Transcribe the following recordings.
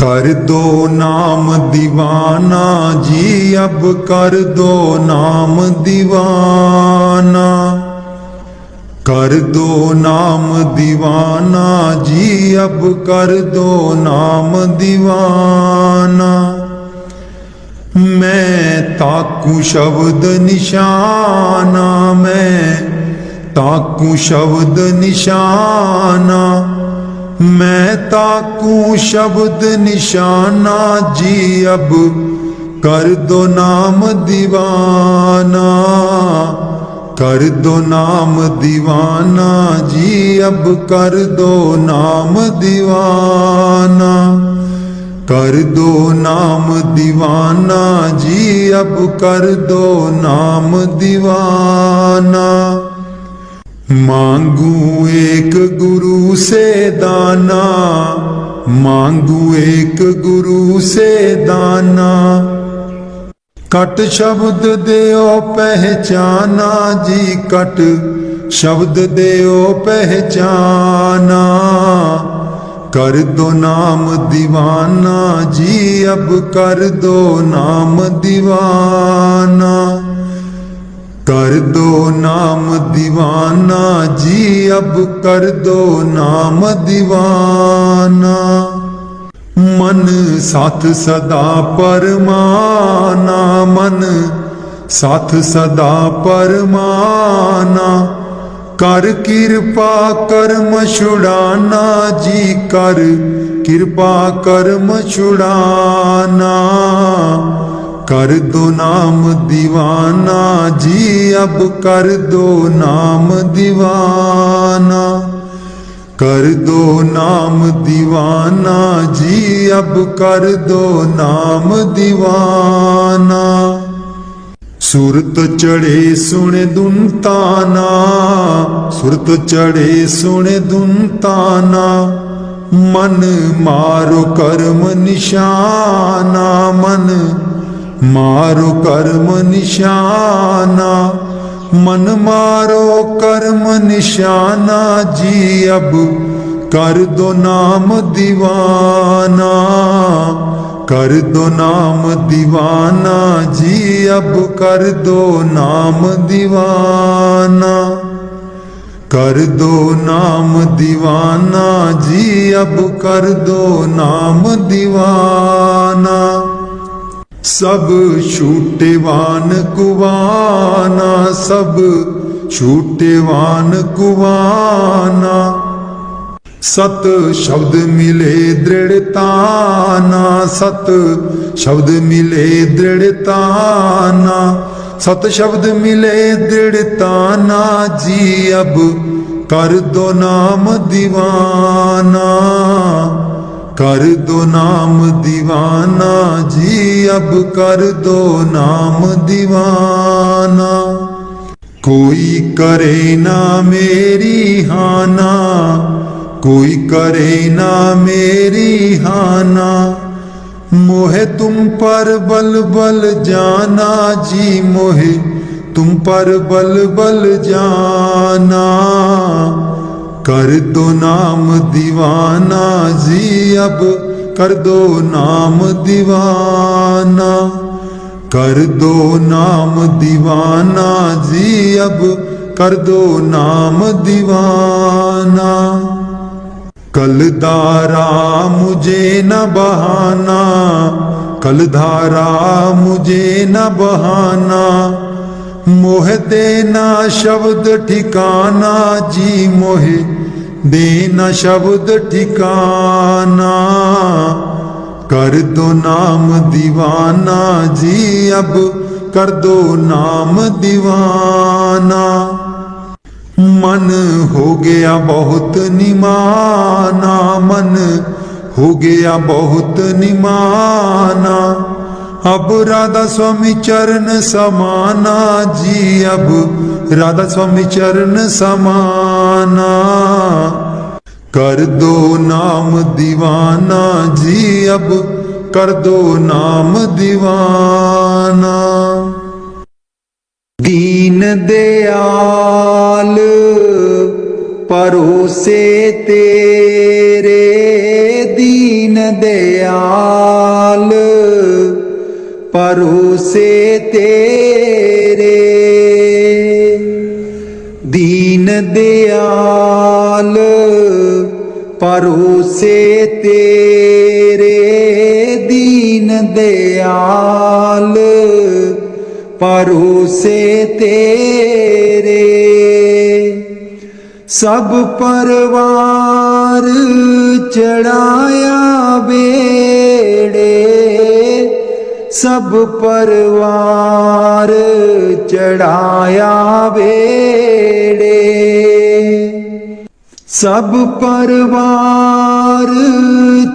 कर दो नाम दीवाना जी, अब कर दो नाम दीवाना। कर दो नाम दीवाना जी, अब कर दो नाम दीवाना। मैं ताकू शब्द निशाना, मैं ताकू शब्द निशाना। मैं ताकू शब्द निशाना जी, अब कर दो नाम दीवाना। कर दो नाम दीवाना जी, अब कर दो नाम दीवाना। कर दो नाम दीवाना जी, अब कर दो नाम दीवाना। मांगू एक गुरु से दाना, मांगू एक गुरु से दाना। कट शब्द देओ पहचाना जी, कट शब्द देओ पहचाना। कर दो नाम दीवाना जी, अब कर दो नाम दीवाना। कर दो नाम दीवाना जी, अब कर दो नाम दीवाना। मन साथ सदा परमाना, मन साथ सदा परमाना। कर कृपा कर्म छुड़ाना जी, कर कृपा कर्म छुड़ाना। कर दो नाम दीवाना जी, अब कर दो नाम दीवाना। कर दो नाम दीवाना जी, अब कर दो नाम दीवाना। सुरत चढ़े सुने दुनताना, सुरत चढ़े सुने दुनताना। मन मारो कर्म निशाना, मन मारो कर्म निशाना। मन मारो कर्म निशाना जी, अब कर दो नाम दीवाना। कर दो नाम दीवाना जी, अब कर दो नाम दीवाना। कर दो नाम दीवाना जी, अब कर दो नाम दीवाना। सब छूटेवान कुवाना, सब छूटेवान कुवाना। सत शब्द मिले दृढ़ताना, सत शब्द मिले दृढ़ताना। सत शब्द मिले दृढ़ताना जी, अब कर दो नाम दीवाना। कर दो नाम दीवाना जी, अब कर दो नाम दीवाना। कोई करे ना मेरी हाना, कोई करे ना मेरी हाना। मोहे तुम पर बल बल जाना जी, मोहे तुम पर बल बल जाना। कर दो नाम दीवाना जी, अब कर दो नाम दीवाना। कर दो नाम दीवाना जी, अब कर दो नाम दीवाना। कलधारा मुझे न बहाना, कलधारा मुझे न बहाना। मोह देना शब्द ठिकाना जी, मोह देना शब्द ठिकाना। कर दो नाम दीवाना जी, अब कर दो नाम दीवाना। मन हो गया बहुत निमाना, मन हो गया बहुत निमाना। अब राधा स्वामी चरण समाना जी, अब राधा स्वामी चरण समाना। कर दो नाम दीवाना जी, अब कर दो नाम दीवाना। दीन दयाल परोसे तेरे, दीन दयाल परोसे तेरे, दीन दयाल परोसे तेरे, दीन दयाल परोसे तेरे। सब परवार चढ़ाया बेड़े, सब परवार चढ़ाया बेड़े, सब परवार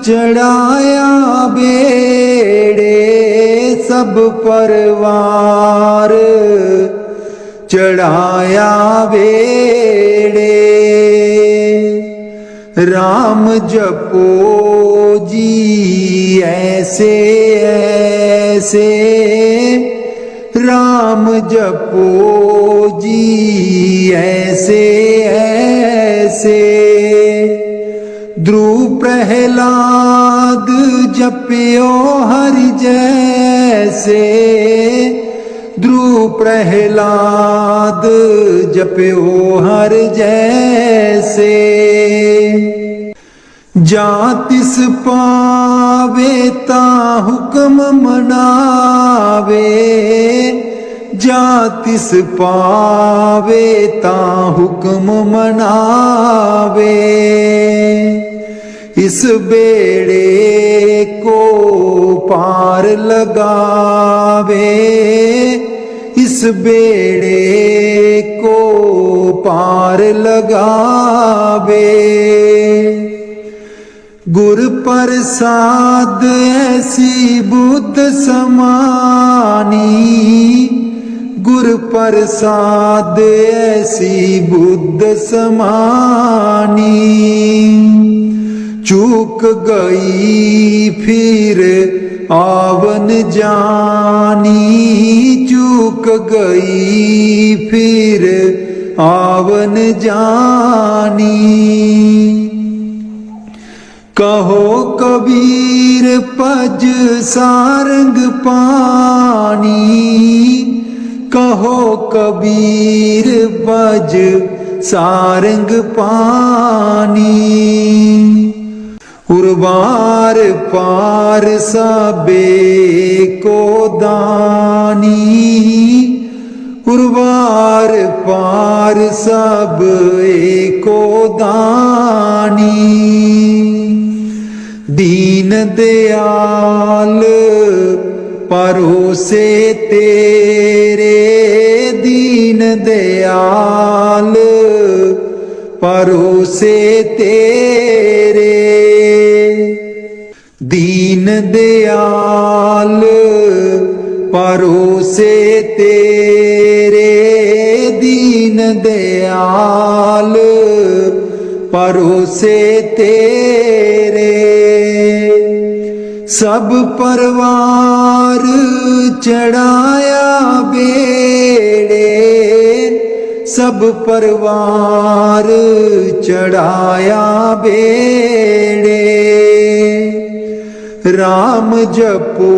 चढ़ाया बेड़े, सब परवार चढ़ाया बेड़े। राम जपो जी ऐसे ऐसे, राम जपो जी ऐसे ऐसे। ध्रुव प्रहलाद जप्यो हरि जैसे, ध्रुव प्रहलाद जप्यो हर जैसे। जा तिस पावे ता हुक्म मनावे, जा तिस पावे ता हुक्म मनावे। इस बेड़े को पार लगावे, इस बेड़े को पार लगावे। गुर प्रसाद ऐसी बुद्ध समानी, गुर प्रसाद ऐसी बुद्ध समानी। चूक गई फिर आवन जानी, चूक गई फिर आवन जानी। कहो कबीर पज सारंग पानी, कहो कबीर पज सारंग पानी। उर्वार पार सबे को दानी, उर्वार पार सब एको दानी। दीन दयाल परोसे तेरे, दीन दयाल परोसे तेरे। दीन दयाल परोसे तेरे, दीन दयाल परोसे तेरे। सब परवार चढ़ाया बेड़े, सब परवार चढ़ाया बेड़े। राम जपो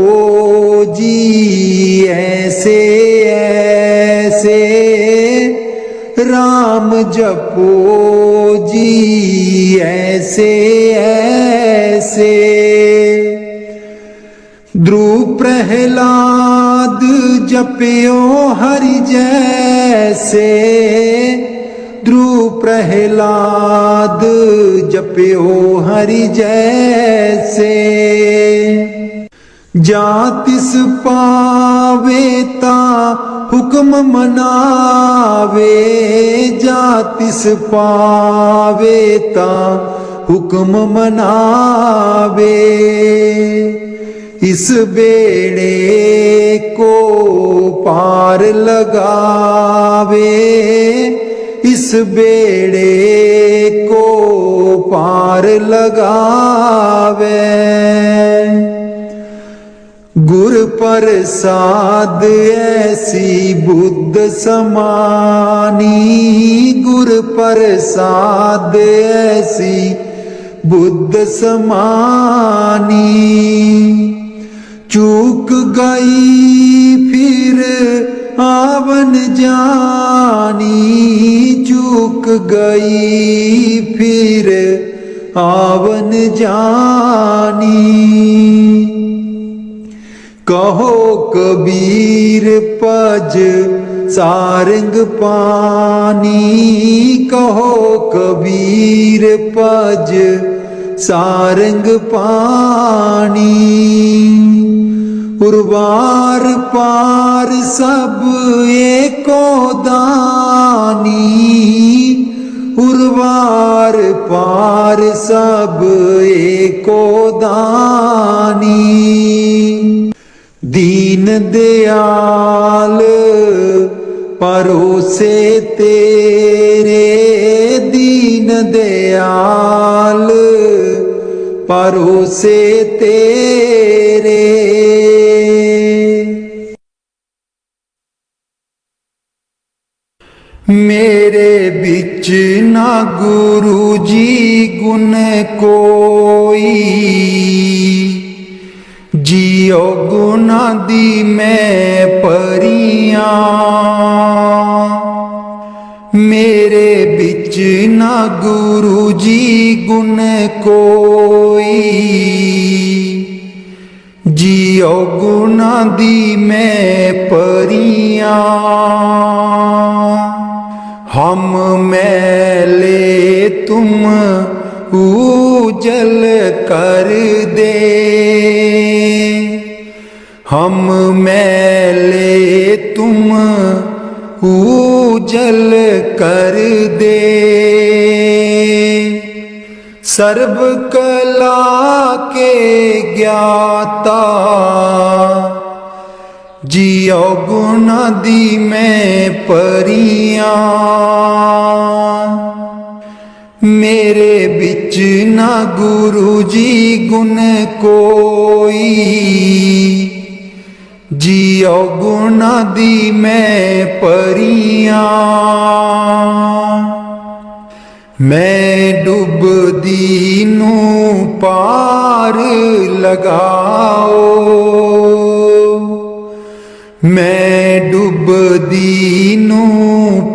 जी ऐसे ऐसे, राम जपो जी ऐसे ऐसे। ध्रुव प्रहलाद जप्यो हरि जैसे, ध्रुव प्रहलाद जप्यो हरि जैसे। जा तिस पावे ता हुक्म मनावे, जा तिस पावे ता हुक्म मनावे। इस बेड़े को पार लगावे, इस बेड़े को पार लगावे। गुर प्रसाद ऐसी बुद्ध समानी, गुर प्रसाद ऐसी बुद्ध समानी। चूक गई फिर आवन जानी, चूक गई फिर आवन जानी। कहो कबीर पज सारंग पानी, कहो कबीर पज सारंग पानी। उर्वार पार सब एको दानी, उर्वार पार सब एको दानी। दीन दयाल परोसे तेरे, दीन दयाल परोसे तेरे। मेरे बिच ना गुरु जी गुण कोई, जियो गुना दी मैं परियां। मेरे बिच ना गुरु जी गुण कोई, जियो गुना दी मैं परियां। हम मैले तुम उजल कर दे, हम मैले तुम उजल कर दे। सर्व कला के ज्ञाता, जियो गुना दी मैं परियां। मेरे बिच ना गुरु जी गुण कोई, जियो गुना दी मैं परियां। मैं डुबदी नू पार लगाओ, मैं डुबदी नू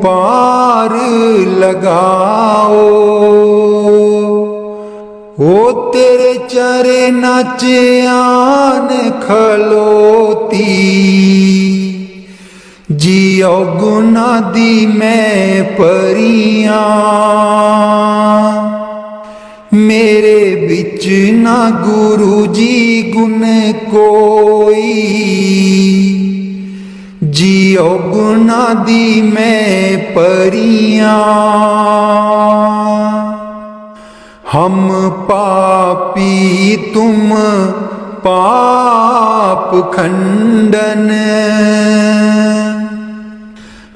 पार लगाओ। ओ तेरे चरना च आन खलोती, जियो गुना दी मैं परियां। मेरे बिच ना गुरु जी गुण कोई, जियो गुना दी मैं परियां। हम पापी तुम पाप खंडन,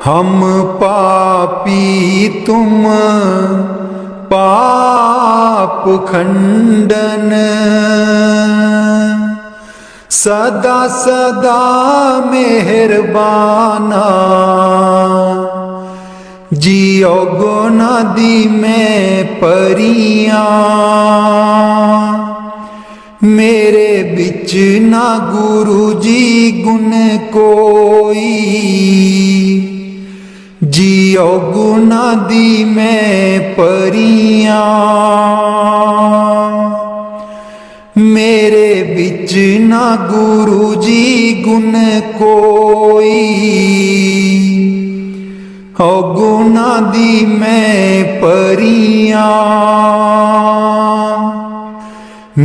हम पापी तुम पाप खंडन। सदा सदा मेहरबाना, जियो गुना दी मैं परियां। मेरे बिच ना गुरु जी गुण कोई, जियो गुना दी मैं परियां। मेरे बिच ना गुरु जी गुण कोई, हो गुना दी मैं परियां।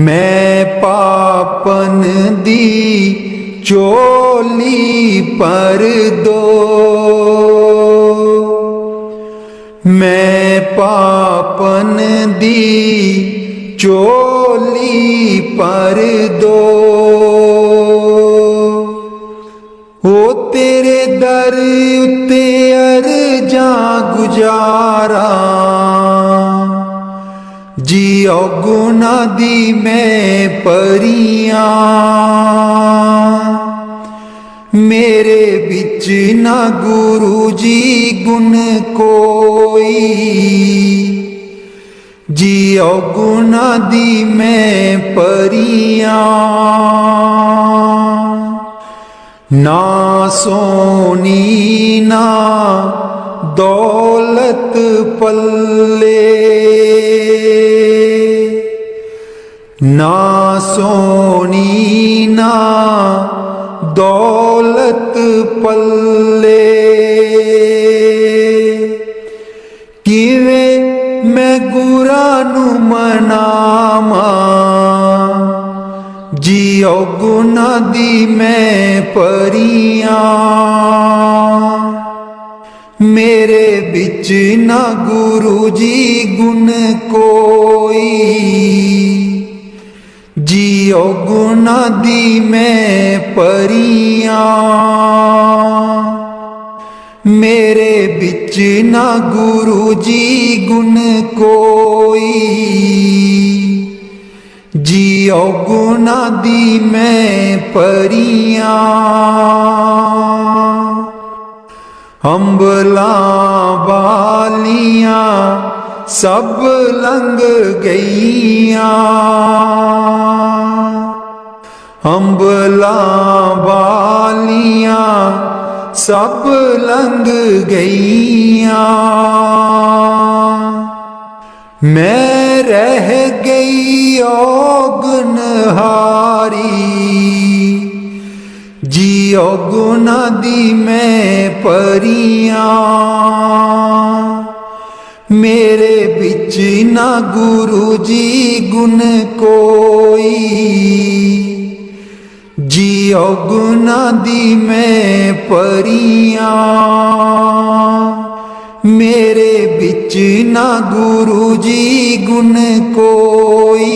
मैं पापन दी चोली पर दो, मैं पापन दी चोली पर दो। ओ तेरे दर उत्ते अर्जा गुजारा, जियो गुना दी मैं परियां। मेरे बिच ना गुरु जी गुण कोई, जियो गुना दी मैं परियां ना सोनी ना दौलत पल्ले ना सोनी ना दौलत पल्ले किवें मैं गुरा नू मनावा जियो गुना दी मैं परियां मेरे बिच ना गुरु जी गुण कोई जियो गुना दी मैं परियां मेरे बिच ना गुरु जी गुण कोई जियो गुना दी मैं परियां अंबला वालियां सब लंघ गईयां अंबला वालियां सब लंघ गईयां मैं रह गई औगनहारी जियो गुना दी मैं परियां मेरे बिच ना गुरु जी गुण कोई जियो गुना दी मैं परियां मेरे बिच ना गुरु जी गुण कोई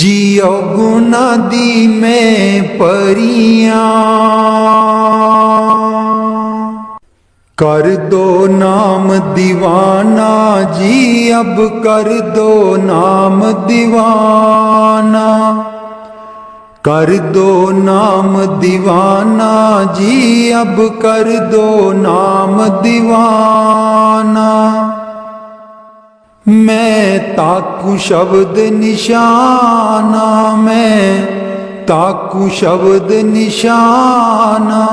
जियो गुना दी मैं परियां कर दो नाम दीवाना जी अब कर दो नाम दीवाना कर दो नाम दीवाना जी अब कर दो नाम दीवाना मैं ताकू शब्द निशाना मैं ताकू शब्द निशाना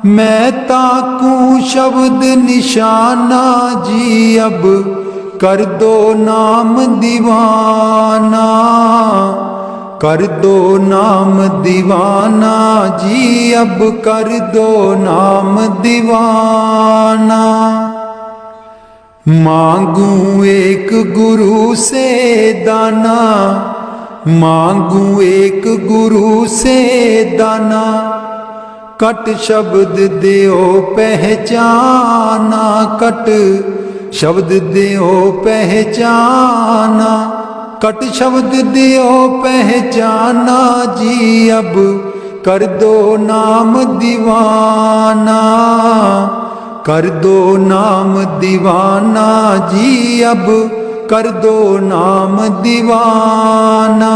मैं ताकू शब्द निशाना जी अब कर दो नाम दीवाना कर दो नाम दीवाना जी अब कर दो नाम दीवाना मांगू एक गुरु से दाना मांगू एक गुरु से दाना कट शब्द देओ पहचाना कट शब्द देओ पहचाना कट शब्द देओ पहचाना जी अब कर दो नाम दीवाना कर दो नाम दीवाना जी अब कर दो नाम दीवाना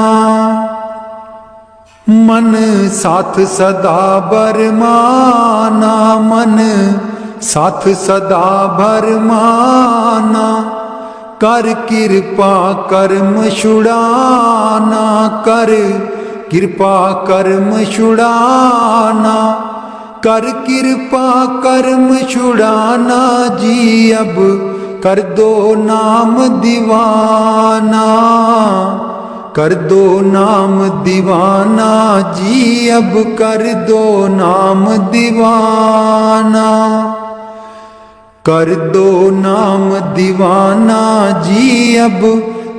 मन साथ सदा बरमाना मन साथ सदा भरमाना कर कृपा कर्म छुड़ाना कर कृपा कर्म छुड़ाना कर कृपा कर्म छुड़ाना जी अब कर दो नाम दीवाना कर दो नाम दीवाना जी अब कर दो नाम दीवाना कर दो नाम दीवाना जी अब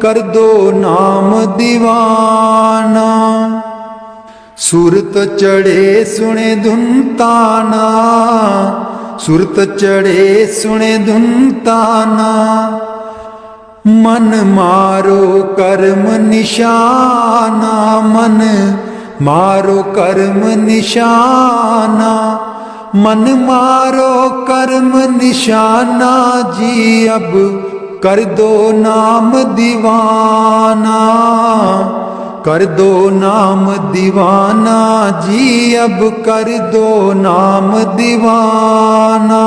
कर दो नाम दीवाना सुरत चढ़े सुने धुन ताना सुरत चढ़े सुने धुन ताना मन मारो कर्म निशाना मन मारो कर्म निशाना मन मारो कर्म निशाना जी अब कर दो नाम दीवाना कर दो नाम दीवाना जी अब कर दो नाम दीवाना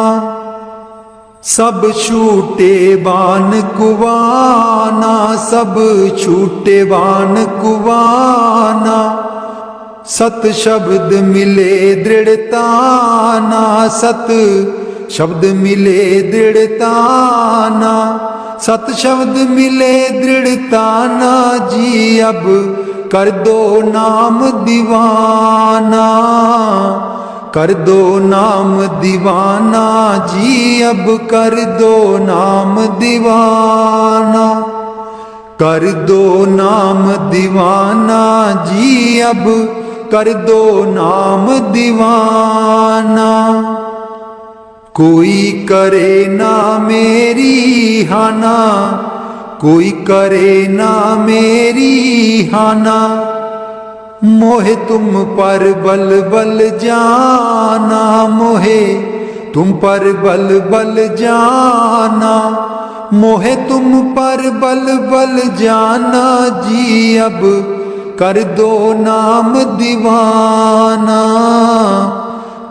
सब छूटे बान कुवाना, सब छूटे बान कुवाना, सत शब्द मिले दृढ़ताना, सत शब्द मिले दृढ़ताना, सत शब्द मिले दृढ़ताना जी अब कर दो नाम दीवाना, कर दो नाम दीवाना जी अब कर दो नाम दीवाना, कर दो नाम दीवाना जी अब कर दो नाम दीवाना। कोई करे ना मेरी हाना, कोई करे ना मेरी हाना, मोहे तुम पर बल बल जाना, मोहे तुम पर बल बल जाना, मोहे तुम पर बल बल जाना जी अब कर दो नाम दीवाना,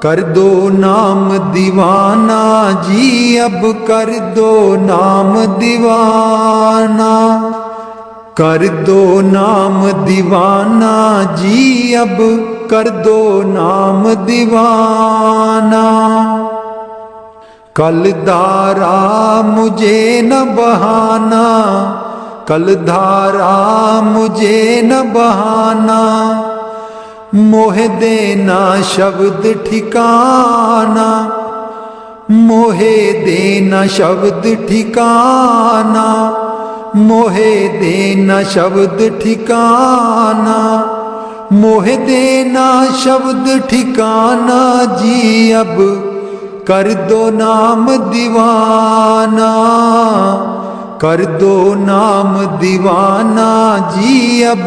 कर दो नाम दीवाना जी अब कर दो नाम दीवाना, कर दो नाम दीवाना जी अब कर दो नाम दीवाना। कल धारा मुझे न बहाना, कल धारा मुझे न बहाना, मोहे देना शब्द ठिकाना, मोहे देना शब्द ठिकाना, मोहे देना शब्द ठिकाना, मोहे देना शब्द ठिकाना जी अब कर दो नाम दीवाना, कर दो नाम दीवाना जी अब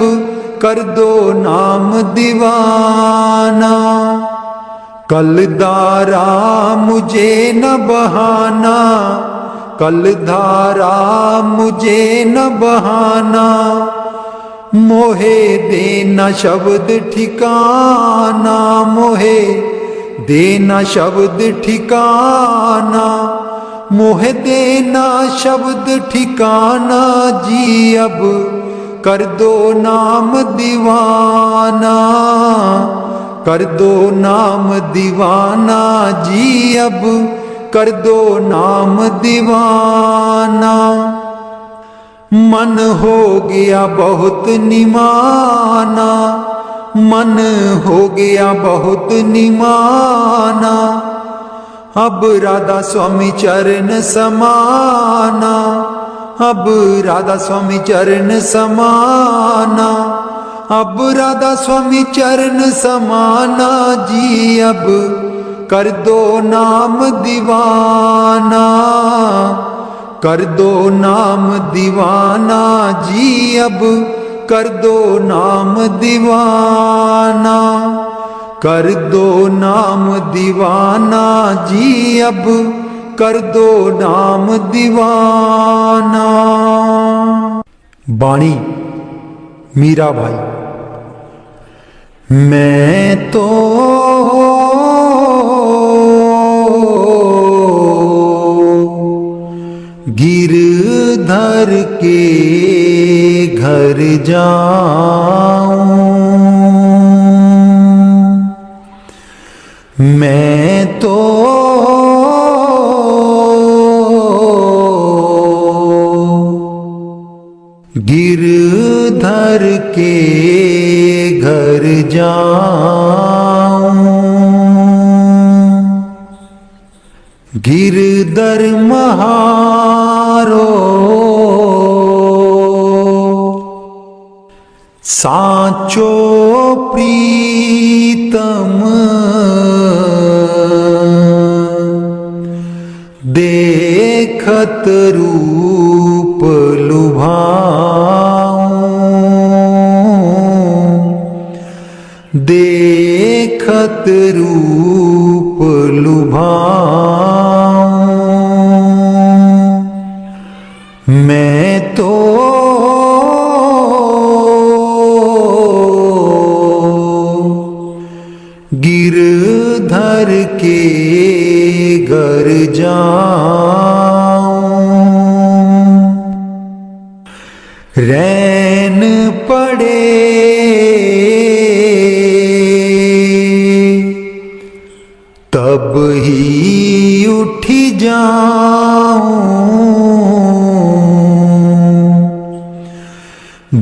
कर दो नाम दीवाना। कल धारा मुझे न बहाना, कल धारा मुझे न बहाना, मोहे देना शब्द ठिकाना, मोहे देना शब्द ठिकाना, मोहे देना शब्द ठिकाना जी अब कर दो नाम दीवाना, कर दो नाम दीवाना जी अब कर दो नाम दीवाना। मन हो गया बहुत निमाना, मन हो गया बहुत निमाना, अब राधा स्वामी चरण समाना, अब राधा स्वामी चरण समाना, अब राधा स्वामी चरण समाना जी अब कर दो नाम दीवाना, कर दो नाम दीवाना जी अब कर दो नाम दीवाना, कर दो नाम दीवाना जी अब कर दो नाम दीवाना। बाणी मीरा भाई। मैं तो गिरधर के घर जाऊं, मैं तो गिरधर के घर जाऊं, गिरधर महारो साचो प्रीतम, देखत रूप लुभाऊं, देखत रूप लुभाऊं, मैं तो गिरधर के घर जाऊं, जाऊं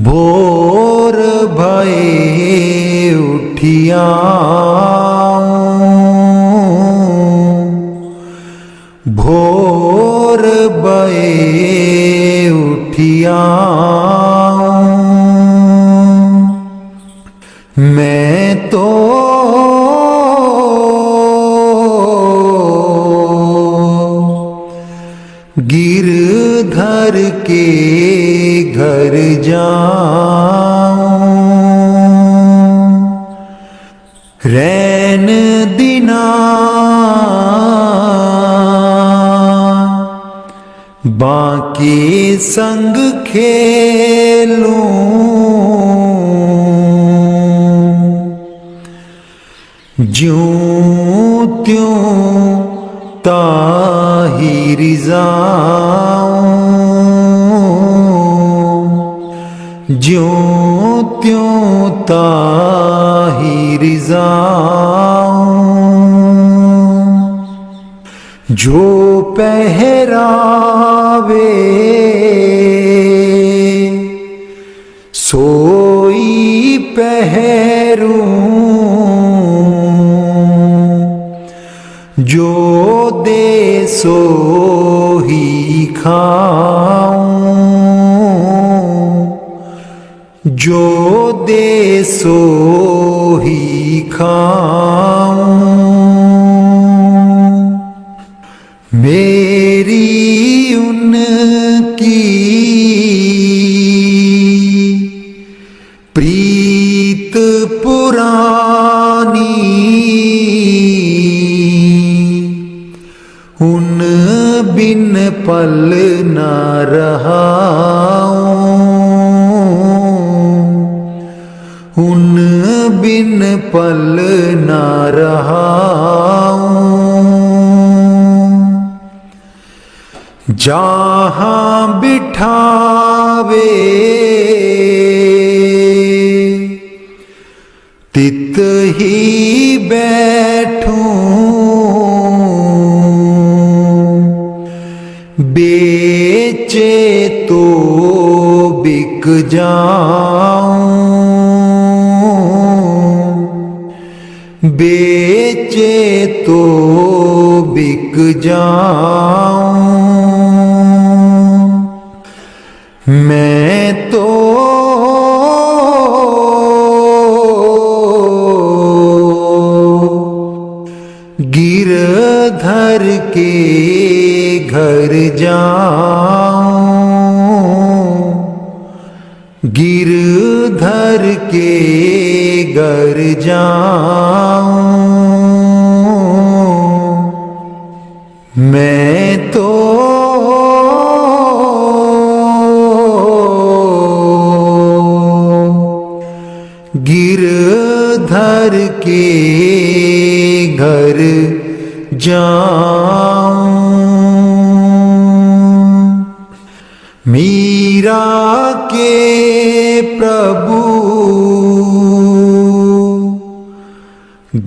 भोर भये उठियाऊं भोर भये उठियाऊं मैं तो गिरधर के घर जाऊं रैन दिना बाकी संग खेलूं ज्यों त्यों ताहिर जाऊं ज्यों त्यों ताहिर जाऊं जो पहरावे सोई पहरूं जो दे सो ही खाऊं जो दे सो ही खाऊं मेरी उनकी प्रीत पुरानी उन बिन पल न रहाऊं उन बिन पल न रहाऊं जहाँ बिठावे तित ही बैठूं बेचे तो बिक जाऊं बेचे तो बिक जाऊं मैं तो गिरधर के घर जाऊं गिरधर के घर जाऊं मैं तो गिरधर के घर जाऊं मीरा के प्रभु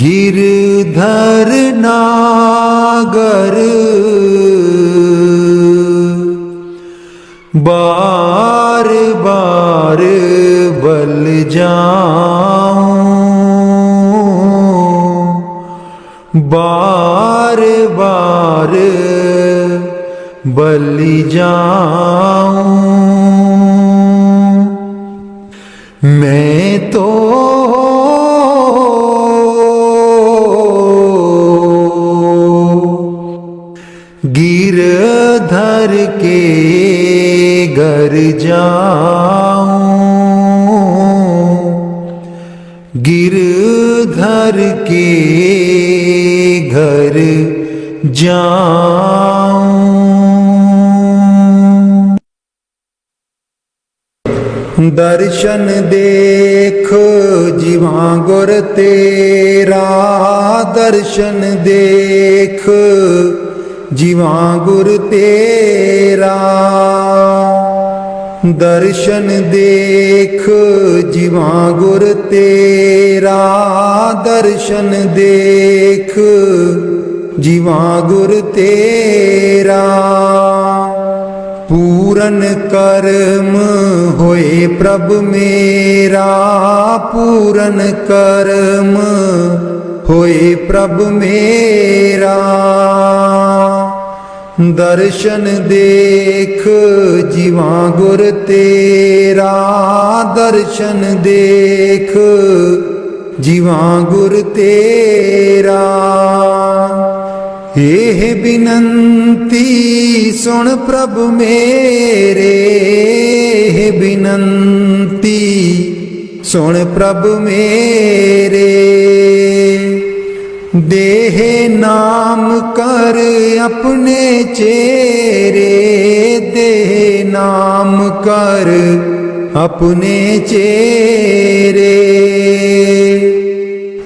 गिरधर नागर बार बार बल जाऊं बार बार बलि जाऊं मैं तो गिरधर के घर जाऊं गिरधर के घर जाऊं दर्शन देख जीवा गुर तेरा दर्शन देख जीवा गुर तेरा दर्शन देख जीवा गुर तेरा दर्शन देख जीवा गुर तेरा। पूरन कर्म होए प्रभ मेरा, पूरन कर्म होए प्रभ मेरा। दर्शन देख जीवा गुर तेरा, दर्शन देख जीवा गुर तेरा। एह बिनंती सुन प्रभ मेरे, एह बिनंती सुन प्रभ मेरे। देह नाम कर अपने चेरे, देह नाम कर अपने चेरे।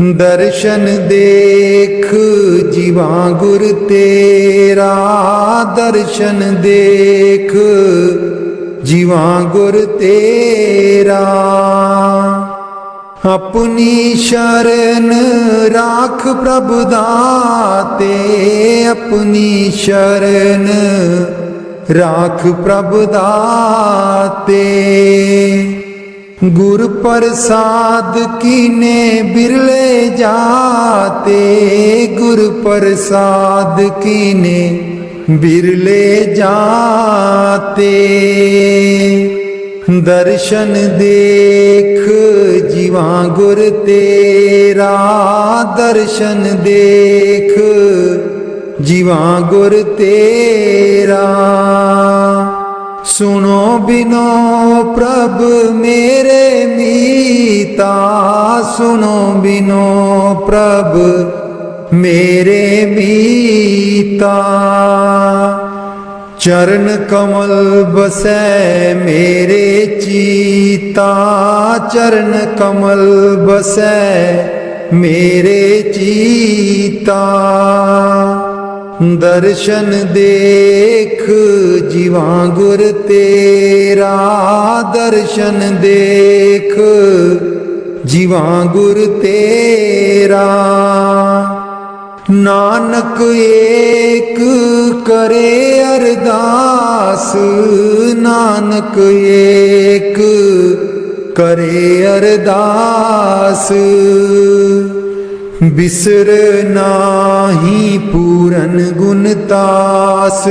दर्शन देख जीवा गुर तेरा, दर्शन देख जीवा गुर तेरा। अपनी शरण राख प्रभु दाते, अपनी शरण राख प्रभु दाते। गुर प्रसाद कीने बिरले जाते, गुर प्रसाद कीने बिरले जाते। दर्शन देख जीवा गुर तेरा, दर्शन देख जीवा गुर तेरा। सुनो बिनो प्रभ मेरे मीता, सुनो बिनो प्रभ मेरे मीता। चरण कमल बसै मेरे चीता, चरण कमल बसै मेरे चीता। दर्शन देख जीवा गुर तेरा, दर्शन देख जीवा गुर तेरा। नानक एक करे अरदास, नानक एक करे अरदास। बिसर नाही पूरन गुण तास,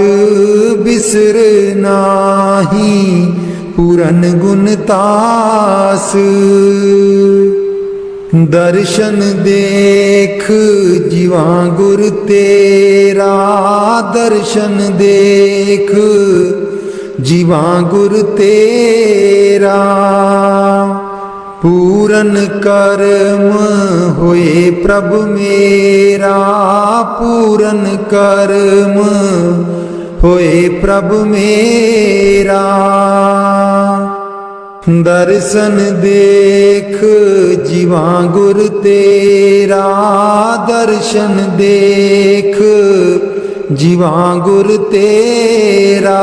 बिसर नाही पूरन गुण तास। दर्शन देख जीवा गुर तेरा, दर्शन देख जीवा गुर तेरा। पूरन कर्म होए प्रभ मेरा, पूरन कर्म होए प्रभ मेरा। दर्शन देख जीवा गुर तेरा, दर्शन देख जीवा गुर तेरा।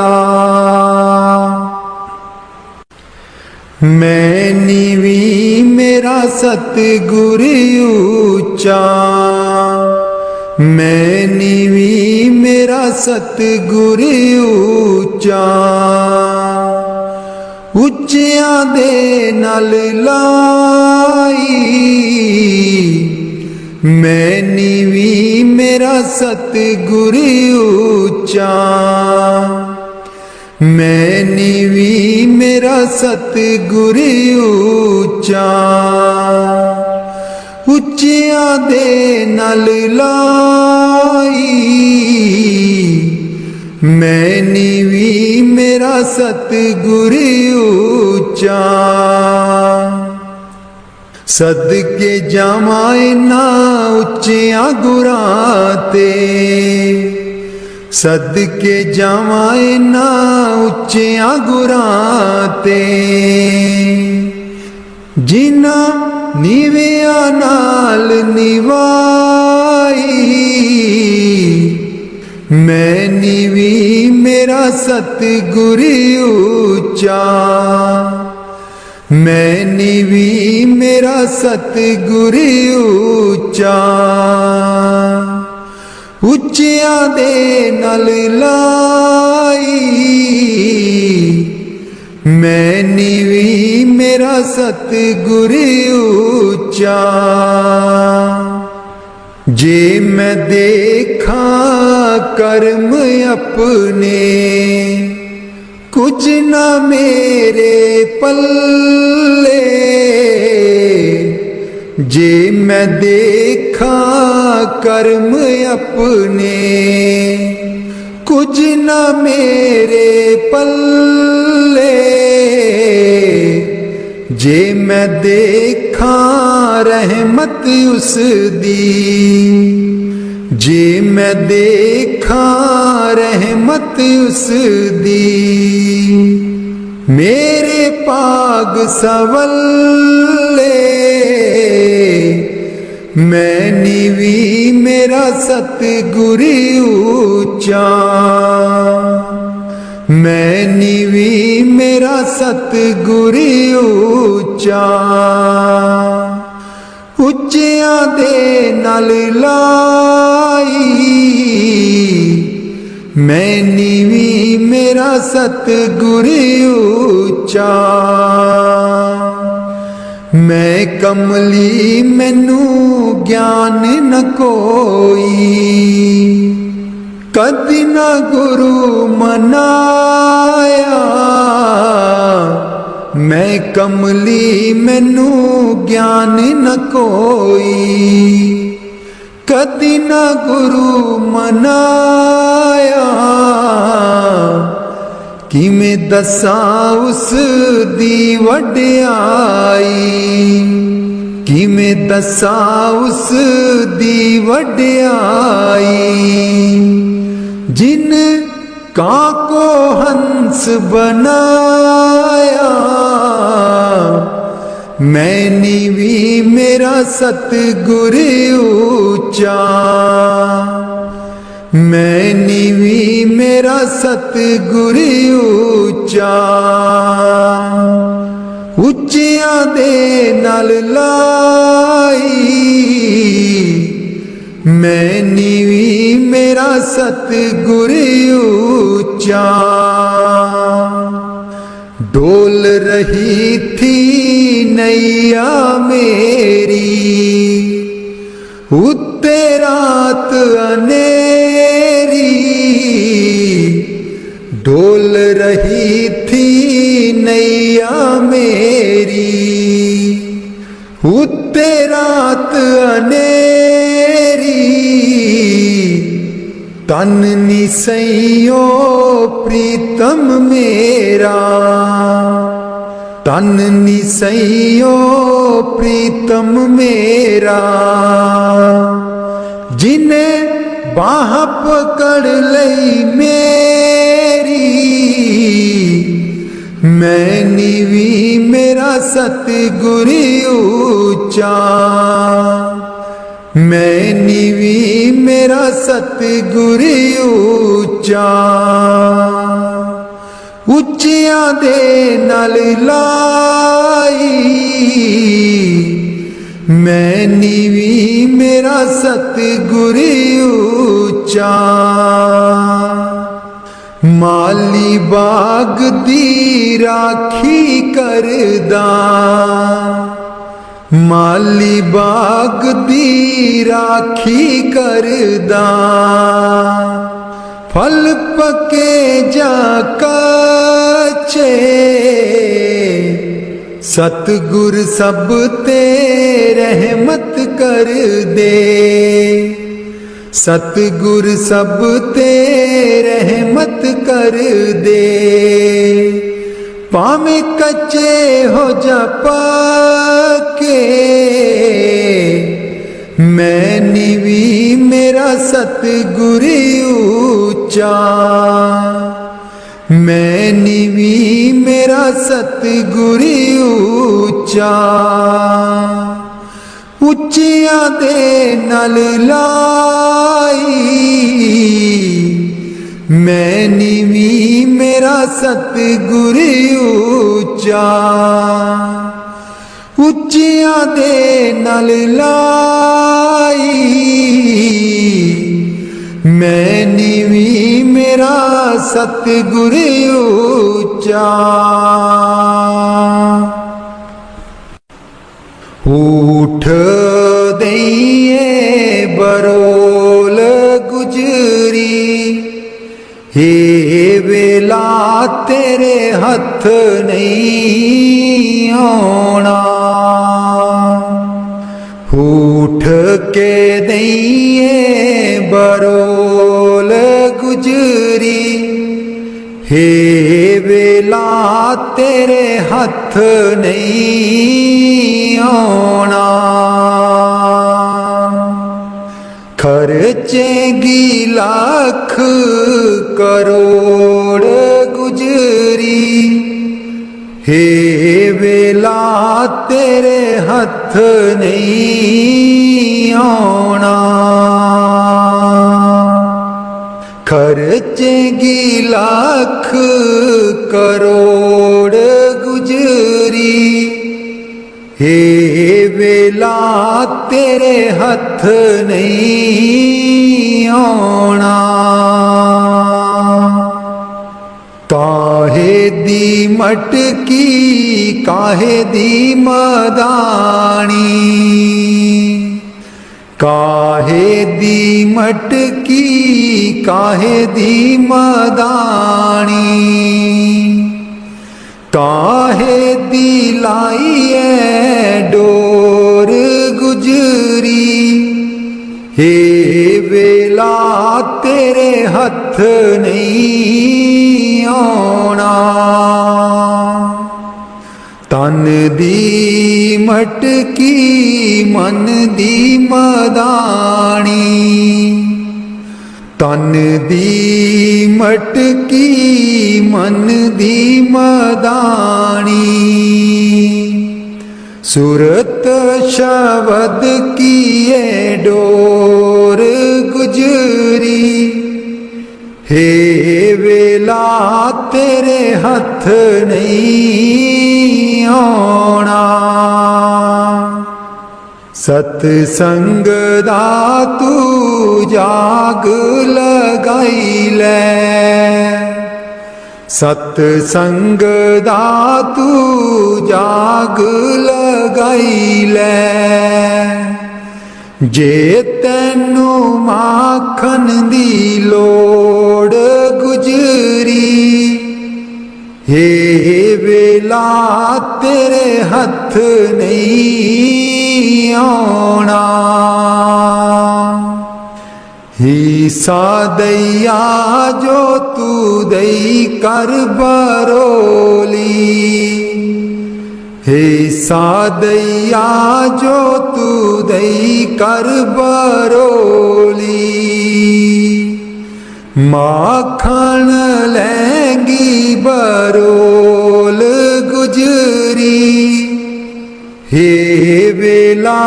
मैं नीवी मेरा सतगुर ऊंचा, मैं नीवी मेरा सतगुर ऊंचा। ਉੱਚਿਆਂ ਦੇ ਨਾਲ ਲਾਈ, ਮੈਂ ਨੀਵੀਂ ਮੇਰਾ ਸਤਿਗੁਰ ਉੱਚਾ। ਮੈਂ ਨੀਵੀਂ ਮੇਰਾ ਸਤਿਗੁਰ ਉੱਚਾ। ਉੱਚਿਆਂ ਦੇ ਨਾਲ ਲਾਈ, मैं नीवी मेरा सतगुर ऊंचा। सदके जावां ना उच्चिया गुरां ते, सदके जावां ना उच्चिया गुरां ते। जिन्ना नीविया नाल निवाई, मैं नीवी मेरा सतगुर ऊंचा। मैं नीवी मेरा सतगुर ऊंचा। ਉੱਚਿਆਂ ਦੇ ਨਾਲ ਲਾਈ। ਮੈਂ ਨੀਵੀਂ ਮੇਰਾ ਸਤਿਗੁਰ ਉੱਚਾ। ਜੇ ਮੈਂ ਦੇਖਾਂ ਕਰਮ ਆਪਣੇ, ਕੁਝ ਨਾ ਮੇਰੇ ਪੱਲੇ। ਜੇ ਮੈਂ ਦੇਖਾਂ ਕਰਮ ਆਪਣੇ, ਕੁਝ ਨਾ ਮੇਰੇ ਪੱਲੇ। ਜੇ ਮੈਂ ਦੇਖਾਂ ਰਹਿਮਤ ਉਸ ਦੀ, ਜੇ ਮੈਂ ਦੇਖਾਂ ਰਹਿਮਤ ਉਸ ਦੀ। ਮੇਰੇ ਭਾਗ ਸਵੱਲੇ। ਮੈਂ ਨੀਵੀਂ ਮੇਰਾ ਸਤਿਗੁਰ ਉੱਚਾ। ਮੈਂ ਨੀਵੀਂ ਮੇਰਾ ਸਤਿਗੁਰ ਉੱਚਾ। ਉੱਚਿਆਂ ਦੇ ਨਾਲ ਲਾਈ। ਮੈਂ ਨੀਵੀਂ ਮੇਰਾ ਸਤਿਗੁਰ ਉੱਚਾ। ਮੈਂ ਕਮਲੀ ਮੈਨੂੰ ਗਿਆਨ ਨ ਕੋਈ, ਕਦੀ ਨਾ ਗੁਰੂ ਮਨਾਇਆ। ਮੈਂ ਕਮਲੀ ਮੈਨੂੰ ਗਿਆਨ ਨ ਕੋਈ, ਕਦੀ ਨਾ ਗੁਰੂ ਮਨਾਇਆ। ਕਿਵੇਂ ਦੱਸਾਂ ਉਸ ਦੀ ਵਡਿਆਈ, ਕਿਵੇਂ ਦੱਸਾਂ ਉਸ ਦੀ ਵਡਿਆਈ। ਜਿਨ ਕਾਂ ਕੋ ਹੰਸ ਬਣਾਇਆ। ਮੈਂ ਨੀਵੀਂ ਮੇਰਾ ਸਤਿਗੁਰ ਉੱਚਾ। ਮੈਂ ਨੀਵੀਂ ਮੇਰਾ ਸਤਿਗੁਰ ਉੱਚਾ। ਉੱਚਿਆਂ ਦੇ ਨਾਲ ਲਾਈ। ਮੈਂ ਨੀਵੀਂ ਮੇਰਾ ਸਤਿਗੁਰ ਉੱਚਾ। ਡੋਲ ਰਹੀ ਥੀ ਨੈया ਮੇਰੀ, ਉੱਤੇ ਰਾਤ ਅਨੇਰੀ। ਡੋਲ ਰਹੀ ਥੀ ਨੈया ਮੇਰੀ, ਉੱਤੇ ਰਾਤ ਅਨੇਰੀ। ਤਨ ਨਿਸਈਓ ਪ੍ਰੀਤਮ ਮੇਰਾ, ਤਨ ਨਿਸਈਓ ਪ੍ਰੀਤਮ ਮੇਰਾ। ਜਿਨੇ ਬਾਹ ਪਕੜ ਲਈ ਮੇਰੀ। ਮੈਂ ਨੀਵੀਂ ਮੇਰਾ ਸਤਿਗੁਰ ਉੱਚਾ। ਮੈਂ ਨੀਵੀਂ ਮੇਰਾ ਸਤਿਗੁਰ ਉੱਚਾ। ਉੱਚਿਆਂ ਦੇ ਨਾਲ ਲਾਈ। ਮੈਂ ਨੀਵੀਂ ਮੇਰਾ ਸਤਿਗੁਰ ਉੱਚਾ। ਮਾਲੀ ਬਾਗ ਦੀ ਰਾਖੀ ਕਰਦਾ, ਮਾਲੀ ਬਾਗ ਦੀ ਰਾਖੀ ਕਰਦਾ। ਫਲ ਪੱਕੇ ਜਾਂ ਕੱਚੇ, ਸਤਿਗੁਰ ਸਭ ਤੇ ਰਹਿਮਤ ਕਰ ਦੇ। ਸਤਿਗੁਰ ਸਭ ਤੇ ਰਹਿਮਤ ਕਰ ਦੇ। ਭਾਵੇਂ ਕੱਚੇ ਹੋ ਜਾ ਪੱਕੇ। ਮੈਂ ਨੀਵੀਂ ਮੇਰਾ ਸਤਿਗੁਰ ਉੱਚਾ। ਮੈਂ ਨੀਵੀਂ ਮੇਰਾ ਸਤਿਗੁਰ ਉੱਚਾ। ਉੱਚਿਆਂ ਦੇ ਨਾਲ ਲਾਈ। ਮੈਂ ਨੀਵੀਂ ਮੇਰਾ ਸਤਿਗੁਰ ਉੱਚਾ। ਉੱਚਿਆਂ ਦੇ ਨਾਲ ਲਾਈ। सतगुर ऊंचा। ऊठ दइए बरोल गुजरी, हे वेला तेरे हथ नहीं आना। उठ के दइए बरोल गुजरी, हे वेला तेरे हथ नहीं आना। खर्चेगी लाख करोड़ गुजरी, हे वेला तेरे हथ नहीं आना। खर्चेगी लाख करोड़ गुजरी, हे वेला तेरे हथ नहीं आना। काहे दी मटकी काहे दी मदानी, काहे दी मटकी काहे दी मदानी। काहे दी लाइए डोर गुजरी, हे वेला तेरे हथ नहीं आना। तन दी मटकी मन दी मदानी, तन दी मटकी मन दी मदानी। सूरत शब्द की ये डोर गुजरी, हे वेला तेरे हथ नहीं आना। सतसंग दा तू जाग लगाई ले, सतसंग दा तू जाग लगाई ले। जे तैनू माखन दी लोड़ गुजरी, हे वेला तेरे हथ नहीं आना। हिस्सा दैया जो तू दई कर बरोली, हिस्सा दैया जो तू दई कर बरोली। माखन लेंगी बरोल गुजरी, हे वेला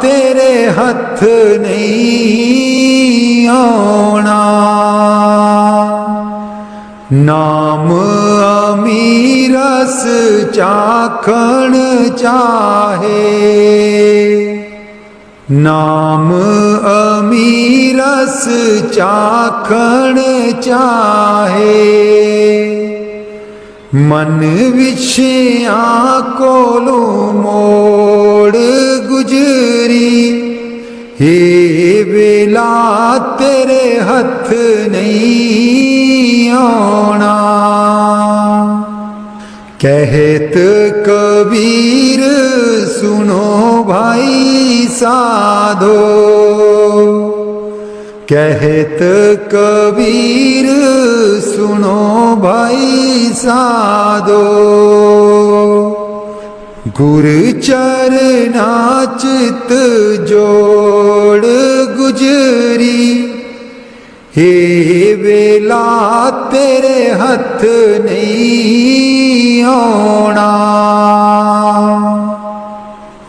तेरे हथ नहीं आना। नाम अमीरस चाखण चाहे, नाम अमीरस चाखण चाहे। मन विषया कोलो मोड़ गुजरी, हे वेला तेरे हथ नहीं आना। कहत कबीर सुनो भाई साधो, कहत कबीर सुनो भाई साधो। गुरु चरना चित जोड़ गुजरी, हे वेला तेरे हथ नहीं आना।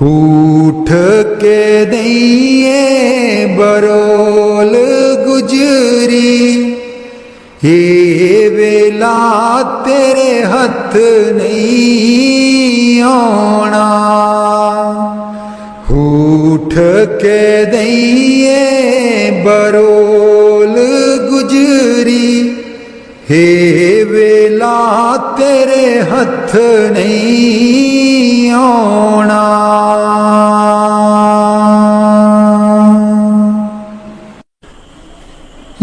उठ के दइए बरोल गुजरी, हे वेला तेरे हथ नहीं आना। उठ के दइए बरोल गुजरी, हे वेला तेरे हथ नहीं आना।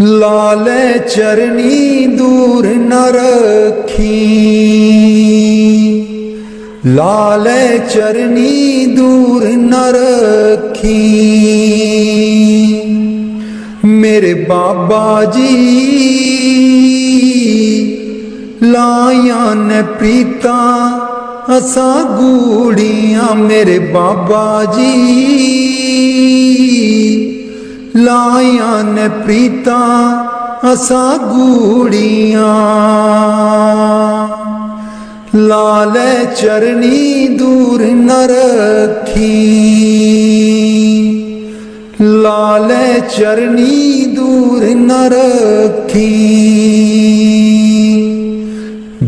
लाले चरनी दूर न रखी, लाले चरनी दूर न रखी। मेरे बाबा जी लाया ने प्रीता असा गूड़ियां। मेरे बाबा जी लाया ने प्रीता असा गूड़ियां। लाले चरनी दूर न रखी, लाले चरनी दूर न रखी।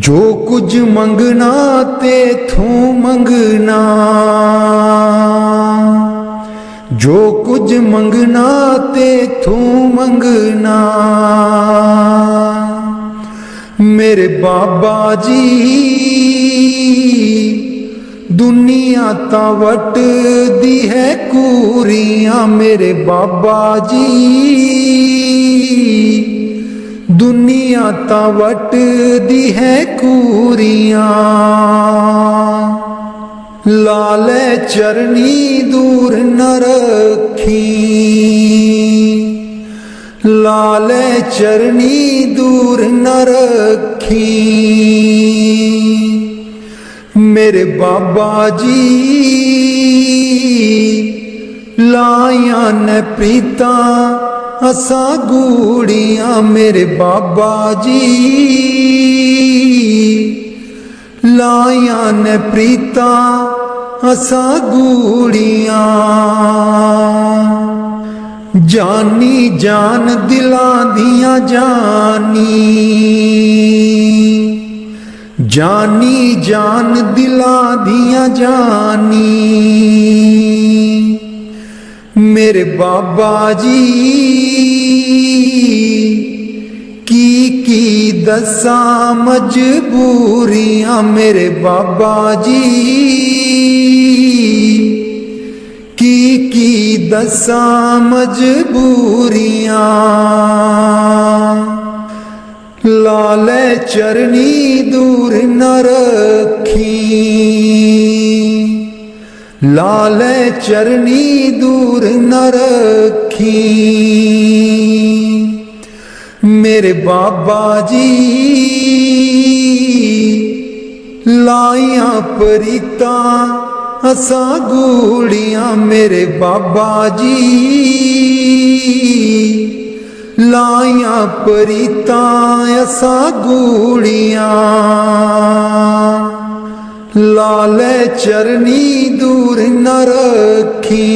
जो कुछ मंगना तेथों मंगना, जो कुछ मंगना तेथों मंगना। मेरे बाबा जी दुनिया ता वट दी है कूरियां। मेरे बाबा जी दुनिया ता वट दी है कूरियां। लाले चरनी दूर न रखी, लाले चरनी दूर न रखी। मेरे बाबा जी लाया न प्रीता असा गूड़ियां। मेरे बाबा जी लाया न प्रीता असा गूड़ियां। जानी जान दिलां दियां जानी, जानी जान दिलां दियां जानी। मेरे बाबा जी की दसा मजबूरियां। मेरे बाबा जी की दसा मजबूरियां। लाले चरनी दूर न रखी, लाले चरनी दूर न रखी। मेरे बाबा जी लाया प्रीता असा गूड़ियां। मेरे बाबा जी लाया प्रीता असा गूड़ियां। लाले चरनी दूर न रखी,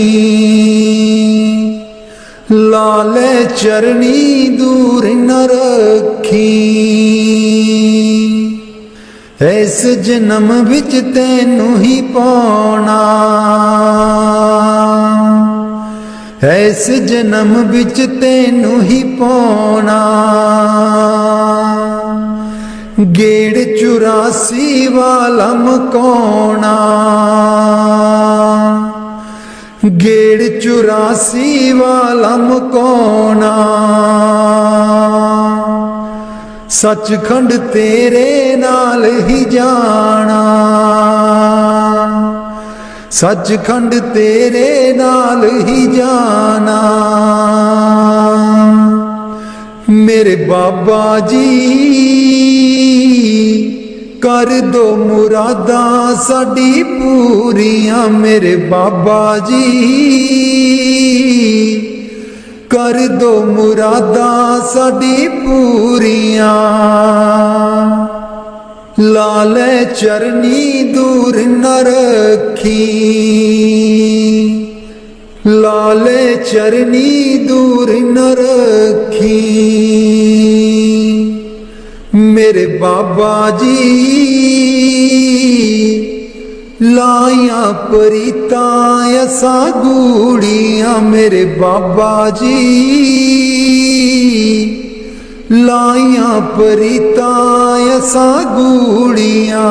लाले चरनी दूर न रखी। इस जन्म विच तैनू ही पाना, इस जन्म विच तैनू ही पाना। गेड़ 84 वाला मकाना, गेड़ 84 वाला मकाना। सचखंड तेरे नाल ही जाना, सचखंड तेरे नाल ही जाना। मेरे बाबा जी कर दो मुरादा साडी पूरियां। मेरे बाबा जी कर दो मुरादा साडी पूरियां। लाले चरनी दूर न रखी, लाले चरनी दूर न रखी। मेरे बाबा जी लाया प्रीता असा गूड़ियां। मेरे बाबा जी लाइया परीतां असां गूड़ियां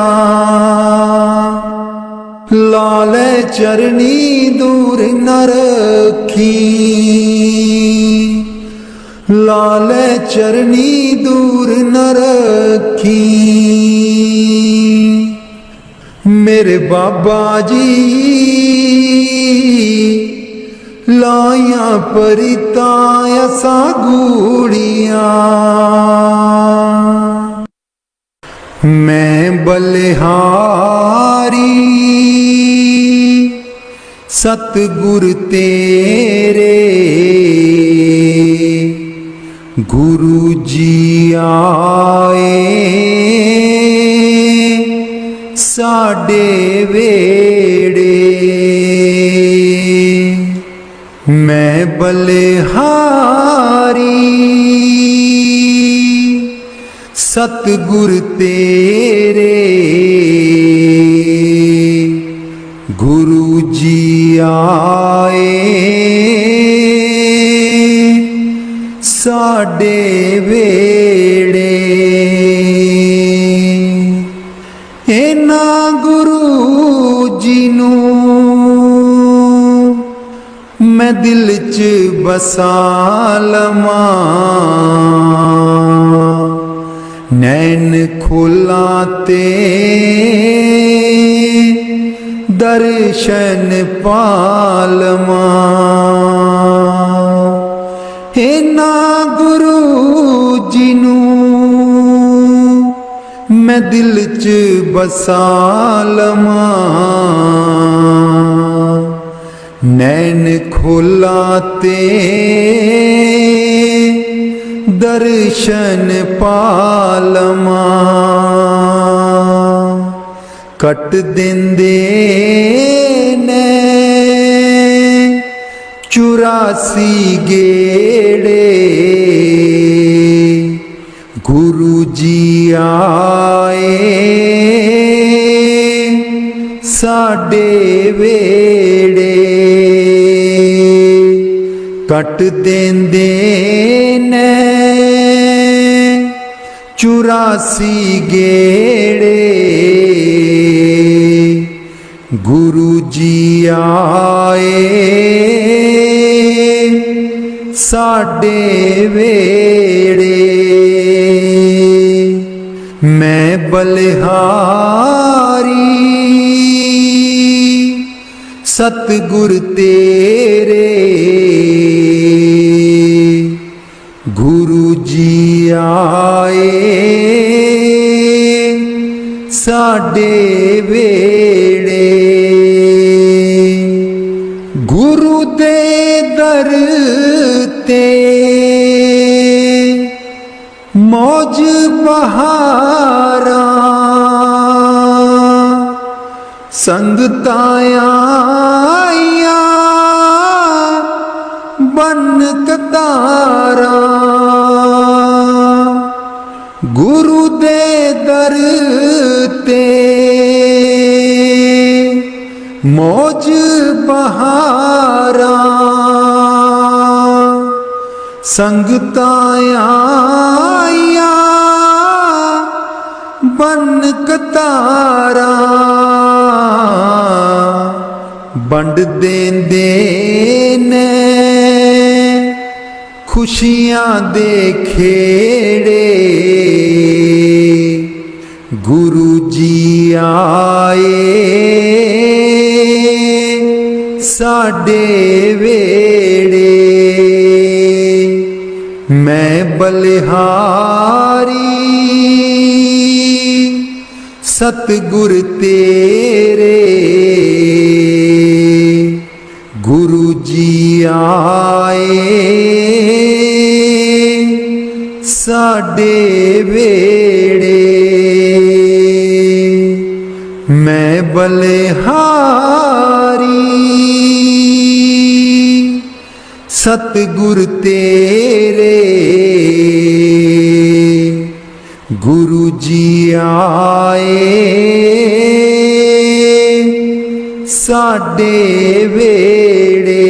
लाले चरनी दूर न रखी लाले चरनी दूर न रखी मेरे बाबा जी लाइया परीतां असां गूड़ियां मैं बलिहारी सतगुर तेरे गुरु जी आए साडे वेड़े मैं बलिहारी सतगुर तेरे गुरु जी आए साडे वेड़े इन्हां गुरु जी नूं मैं दिल च बसा लवां नैन खोला ते दर्शन पालवां इन्हां गुरु जी नूं मैं दिल च बसा लवां नैन खोला ते दर्शन पालवां कट देंदे ने 84 गेड़े गुरु जी आए साडे वेड़े कट देंदे ने 84 गेड़े गुरु जी आए साडे वेड़े मैं बलिहारी सतगुर तेरे गुरु जी आए साडे वेड़े गुरु दे दर ते मौज बहारा संगतां आईयां बन कतारा गुरु दे दर ते मौज बहारा संगतां आईयां बन कतारा बंड देंदे ने खुशियां दे खेड़े गुरु जी आए साडे वेड़े मैं बलिहारी सतगुर तेरे गुरु जी आए साडे वेड़े मैं बलिहारी सतगुर तेरे गुरु जी आए साडे वेड़े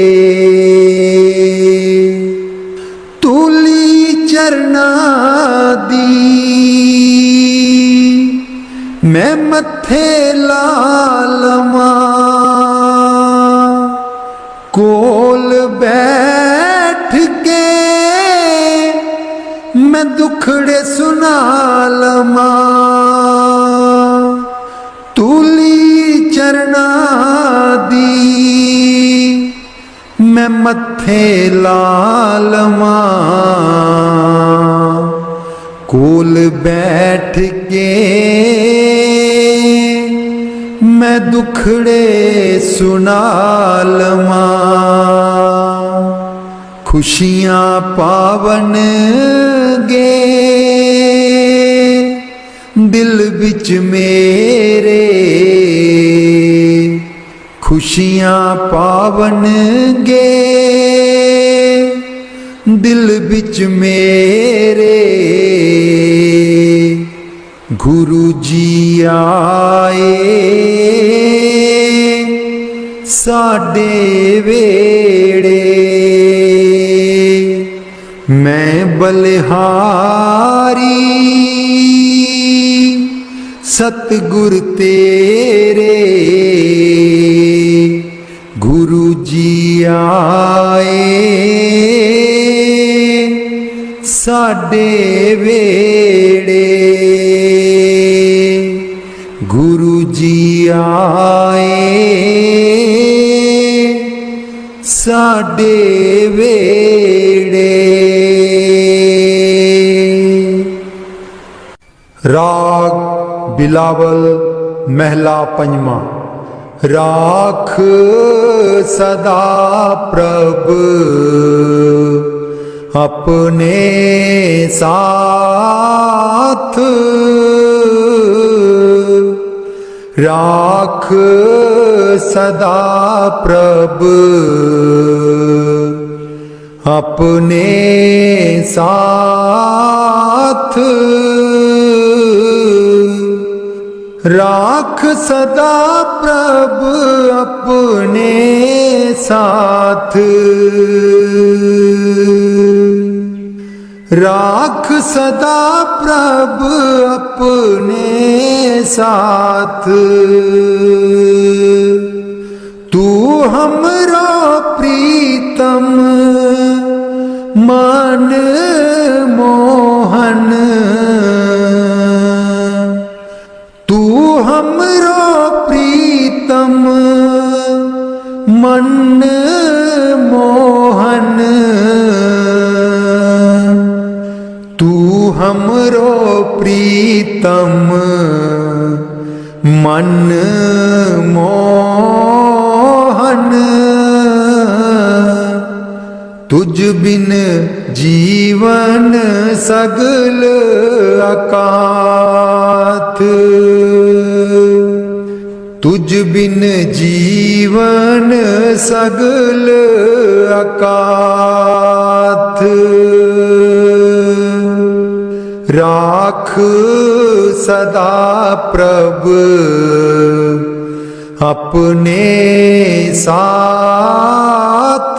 तूली चरना कोल बैठ के मैं दुखड़े सुना लमा, तूली चरना दी मैं मत्थे लालमा। कोल बैठ के मैं दुखड़े सुना लमा। खुशियां पावन गे दिल बिच मेरे, खुशियां पावन गे दिल बिच मेरे। गुरु जी आए साडे वेड़े, मैं बलिहारी सतगुर तेरे। गुरु जी आए साडे वेड़े, गुरु जी आए साडे वेड़े। राग बिलावल महला पंजवा। राख सदा प्रभ अपने साथ, राख सदा प्रभ अपने साथ। राख सदा प्रभ अपने साथ, राख सदा प्रभ अपने साथ। तू हमरो प्रीतम मन मोहन, तू हमरो प्रीतम मन मोहन। तू हमरो प्रीतम मन मोहन। तुझ बिन जीवन सगल अकाथ, तुझ बिन जीवन सगल अकाथ। राख सदा प्रभ अपने साथ,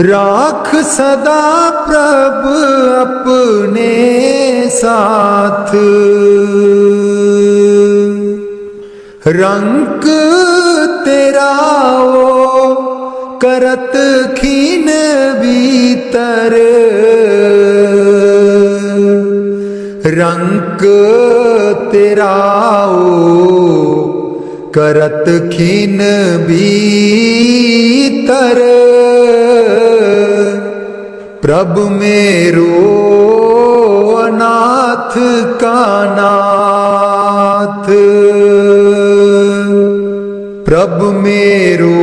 राख सदा प्रभ अपने साथ। रंक तेरा ओ करत खीन भीतर, रंक तेरा ओ करत खीन भीतर। प्रभ मेरो अनाथ का नाथ, प्रभ मेरो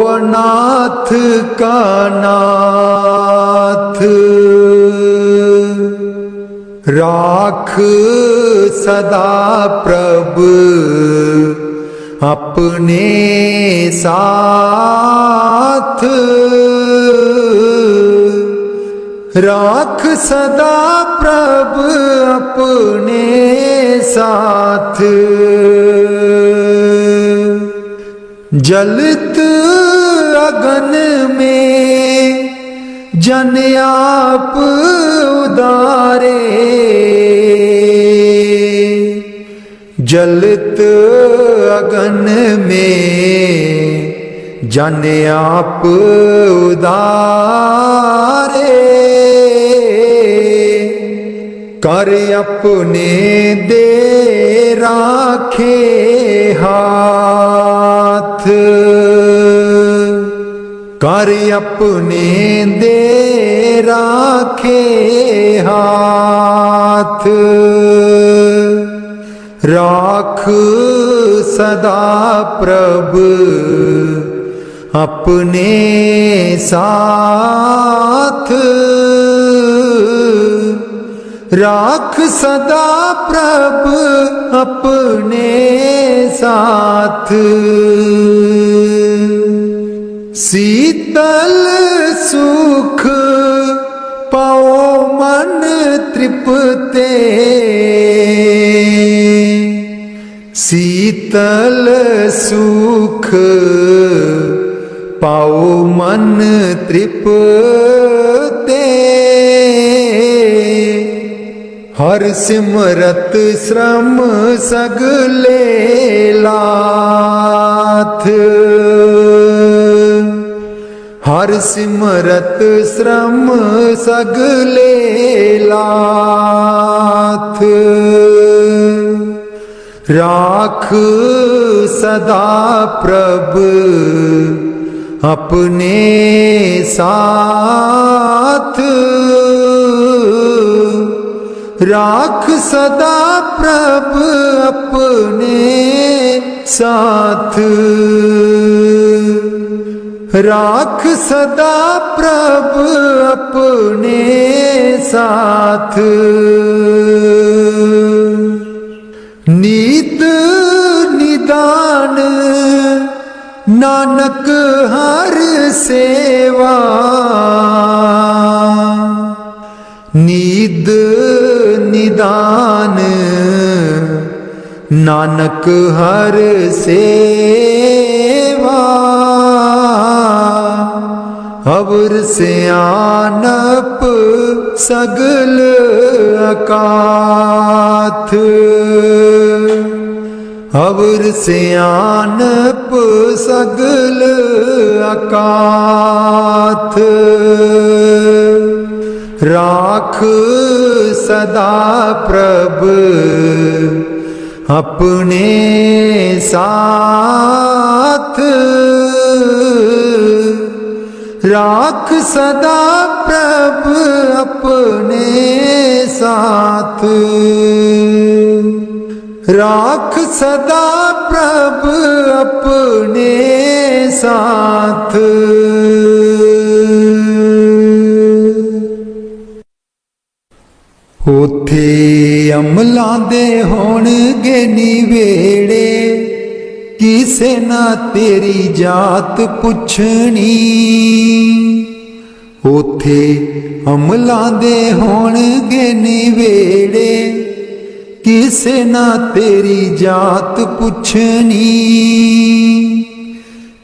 अनाथ का नाथ। राख सदा प्रभ अपने साथ, राख सदा प्रभ अपने साथ। जलत अगन में जन आप उदारे, जलत अगन में जाने आप उदारे, कर अपने दे राखे हाथ, कर अपने दे राखे हाथ, राख सदा प्रभु अपने साथ, राख सदा प्रभु अपने साथ। शीतल सुख पाओ मन तृप्ते, शीतल सुख पाओ मन तृप्ते, हर सिमरत श्रम सगले लाथ, हर सिमरत श्रम सगले लाथ, राख सदा प्रभु अपने साथ, राख सदा प्रभु अपने साथ, राख सदा प्रभु अपने साथ। नीत निदान नानक हर सेवा, नीद निदान नानक हर सेवा, अवर सियानप सगल अकाथ, अवर सियानप सगल अकाथ, राख सदा प्रभु अपने साथ, राख सदा प्रभु अपने साथ, राख सदा प्रभु अपने साथ। उथे अमलां दे होणगे निवेड़े, किसे ना तेरी जात पुछनी, उथे अमलां दे होणगे निवेड़े, किसे ना तेरी जात पुछनी,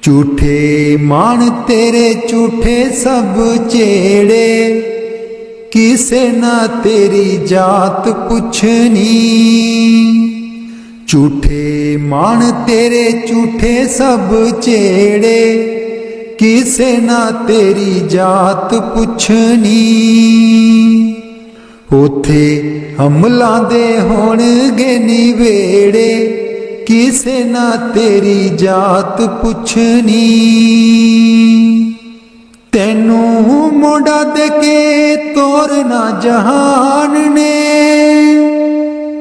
झूठे मान तेरे झूठे सब चेड़े, किसे ना तेरी जात पुछनी, झूठे मान तेरे झूठे सब चेड़े, किसे ना तेरी जात पुछनी, उथे अमलां दे होणगे निवेड़े, किसे ना तेरी जात पुछनी, तैनू मोड़ा दे के तोरना जहान ने,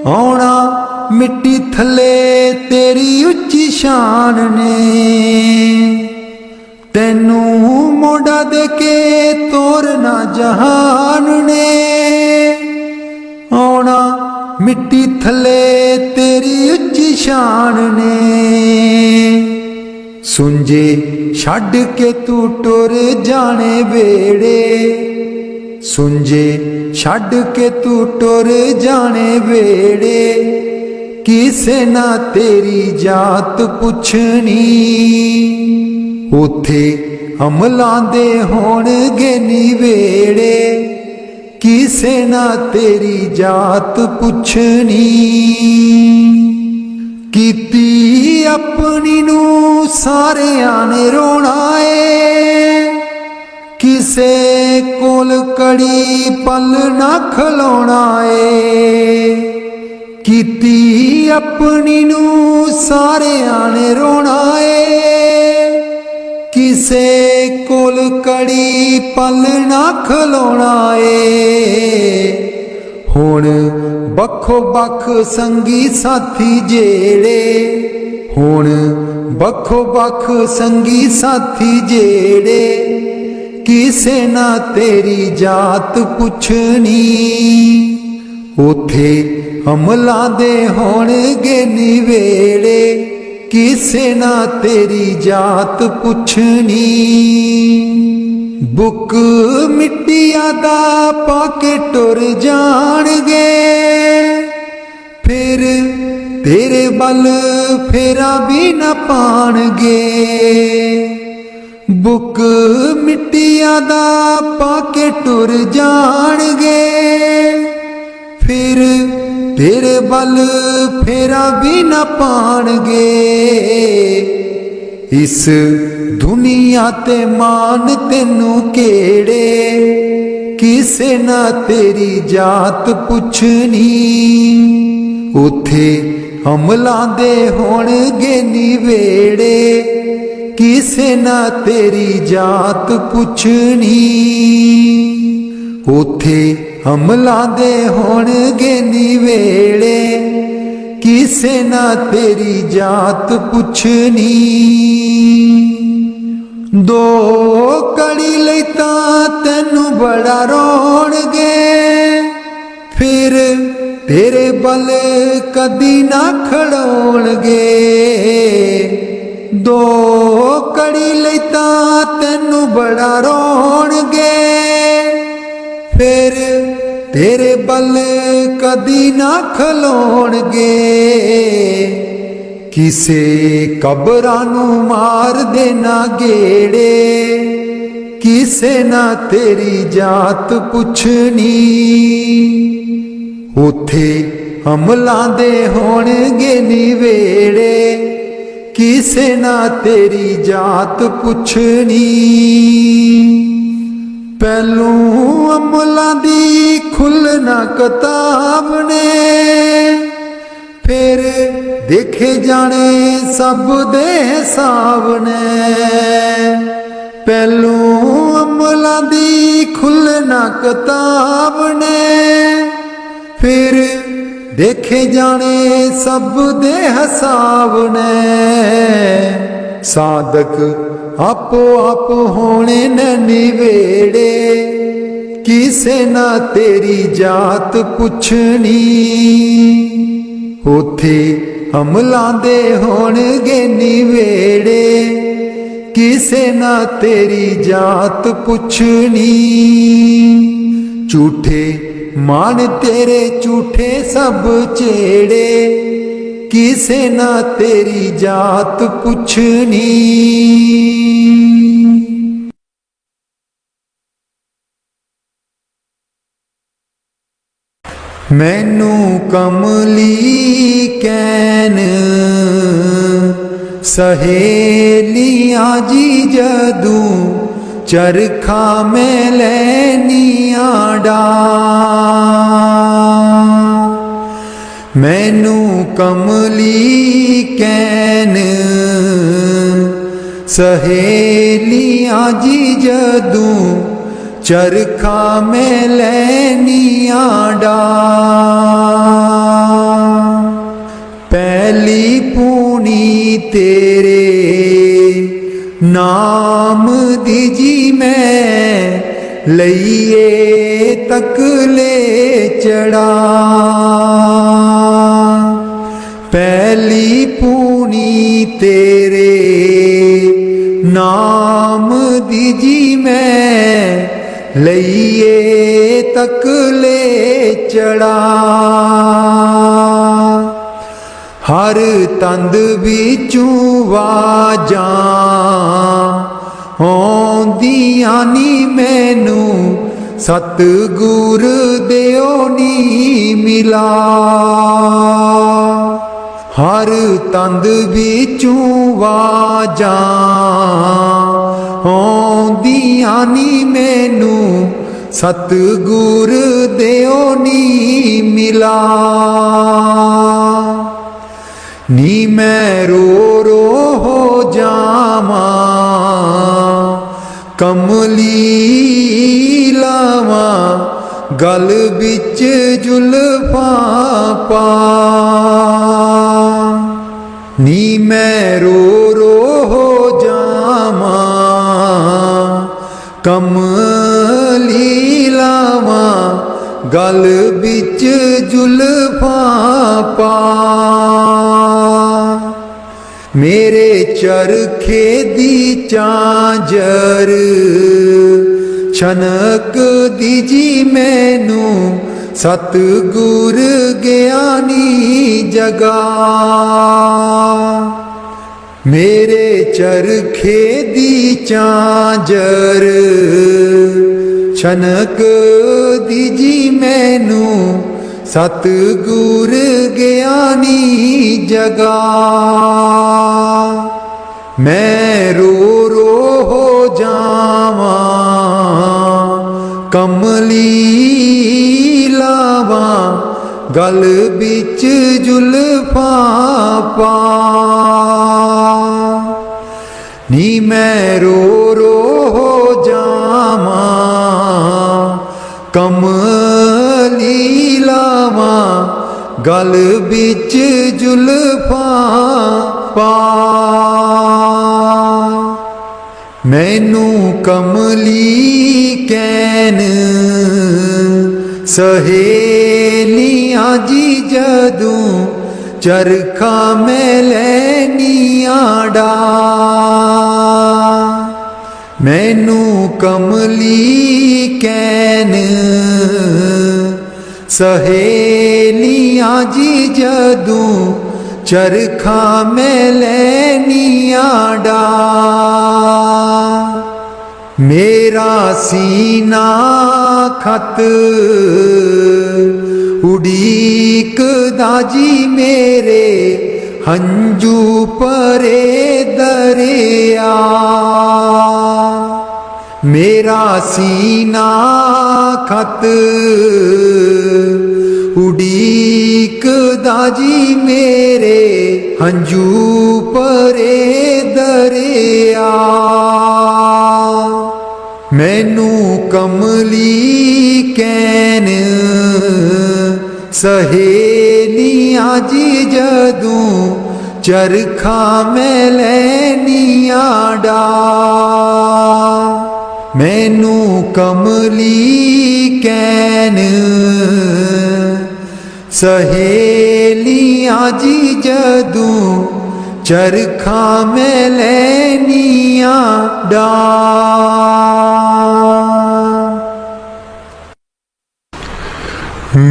आउणा मिट्टी थले तेरी उच्ची शान ने, तैनू मोड़ा दे के तोरना जहान ने, आउणा मिट्टी थले तेरी उच्ची शान ने, सुंजे छड़ के तू टुर जाने वेड़े, सुंजे छड़ के तू टुर जाने वेड़े, किसे ना तेरी जात पुछनी, उथे अमलां दे होणगे निवेड़े, किसे ना तेरी जात पुछनी, कीती अपनी नू सारियां ने रोना है, किसे कोल कड़ी पल ना खलोना है। कीती अपनी नू सारियां ने रोना है, किसे कोल कड़ी पल ना खलोना है। हुण बखो बख संगी साथी जेड़े, हुण बखो बख संगी साथी जेड़े, किसे ना तेरी जात पुछनी। उथे अमला दे होणगे निवेड़े, किसे ना तेरी जात पुछनी। बुक मिट्टिया दा पाके टुर जाणगे, फिर तेरे बल फेरा भी न पाणगे। बुक मिट्टिया दा पाके टुर जाणगे, फिर तेरे बल फेरा भी न पाणगे। इस दुनिया ते मान तेनू केड़े, किसे ना तेरी जात पुछनी। उथे अमला दे होणगे निवेड़े, किसे ना तेरी जात पुछनी। उथे अमला दे होणगे निवेड़े, किसे ना तेरी जात पुछनी। दो कड़ी लई तां तैनू बड़ा रोणगे, फिर तेरे बल कदी ना खड़ोणगे। दो कड़ी लई तां तैनू बड़ा रोणगे, फिर तेरे बल कदी ना खलोणगे। किसे कबरां नू मार देना गेड़े, किसे ना तेरी जात पुछनी। उथे अमला दे होणगे निवेड़े, किसे ना तेरी जात पुछनी। पहलू अमला दी खुलना किताब ने, फिर देखे जाने सब दे हिसाब ने। पहलू अमला दी खुलना किताब ने, फिर देखे जाने सब दे हिसाब ने। साधक आपो आप होने न निवेड़े, किसे ना तेरी जात पुछनी। उथे अमला दे होणगे निवेड़े, किसे ना तेरी जात पुछनी। झूठे मान तेरे झूठे सब चेड़े, किसे ना तेरी जात पुछनी। मैनू कमली कैन सहेलियां जी जदू, चरखा में लैनिया डा। मैनू कमली कैन सहेलियां जी जदू, चरखा में लैनिया डा। पहली पूनी तेरे नाम दी जी मैं, लइए तक ले चढ़ा। पहली पूनी तेरे नाम दी जी मैं, लइए तक ले चढ़ा। हर तंद बिचूं वाजां आउंदियां नी मैनू, सतगुर देओ नी मिला। हर तंद विचों वाजां आउंदियां नी मैनू सतगुर देओ नी मिला। नी मैं रो रो हो जावां कमली लावां गल बिच जुल्फां पा। नी मैं रो रो हो जावां कमली लावां गल बिच जुल्फां पा। मेरे चरखे दी झांझर छनक दीजी मैनू सतगुर ज्ञानी जगा। मेरे चरखे दी झांझर छनक दीजी मैनू सतगुर ज्ञानी जगा। मैं रो रो हो जावां कमली लावां गल बिच जुल्फां पा। नी मैं रो रो हो जावां कमली लावां गल बिच जुल्फां पा। मैनू कमली कैन सहेलियां जी जदों चरखा मैं लैनियां डा। मैनू कमली कैन सहेलियां जी जदों चरखा मैं लैनियां डा। मेरा सीना खत उड़ीक दाजी मेरे हंजू परे दरिया। मेरा सीना खत उड़ीक दाजी मेरे हंजू परे दरिया। मैनू कमली कैन सहेलियां जी जदों चरखा मैं लैनियां डा। मैनू कमली कैन सहेलियां जी जदों चरखा मैं लैनियां डा।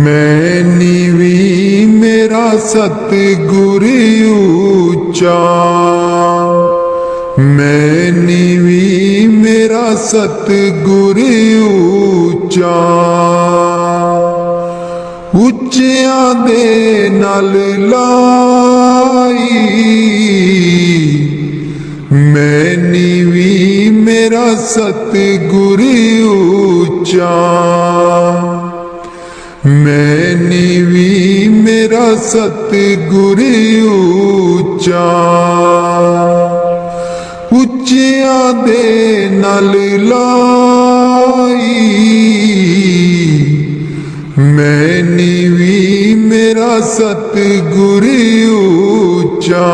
मैं नीवी मेरा सतगुर ऊंचा। मैं नीवी मेरा सतगुर ऊंचा। ਉੱਚਿਆਂ ਦੇ ਨਾਲ ਲਾਈ ਮੈਂ ਨੀਵੀਂ ਮੇਰਾ ਸਤਿਗੁਰ ਉੱਚਾ। ਮੈਂ ਨੀਵੀਂ ਮੇਰਾ ਸਤਿਗੁਰ ਉੱਚਾ। ਉੱਚਿਆਂ ਦੇ ਨਾਲ ਲਾਈ मैं नीवी मेरा सतगुर ऊंचा।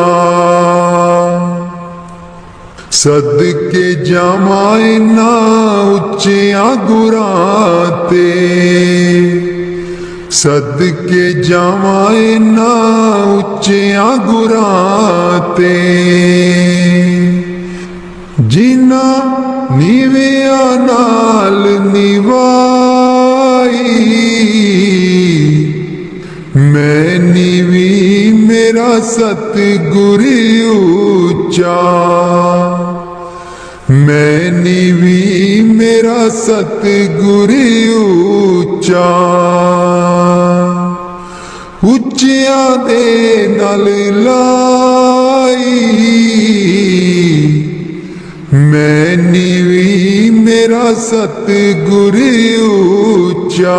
सदके जावां ना उच्चियां गुरां ते। सदके जावां ना उच्चियां गुरां ते। जिन्हां नीवियां नाल निवाई मैं नीवी मेरा सतगुर ऊंचा। मैं नीवी मेरा सतगुर ऊंचा। ਉੱਚਿਆਂ ਦੇ ਨਾਲ ਲਾਈ ਮੈਂ ਨੀਵੀਂ ਮੇਰਾ ਸਤਿਗੁਰ ਉੱਚਾ।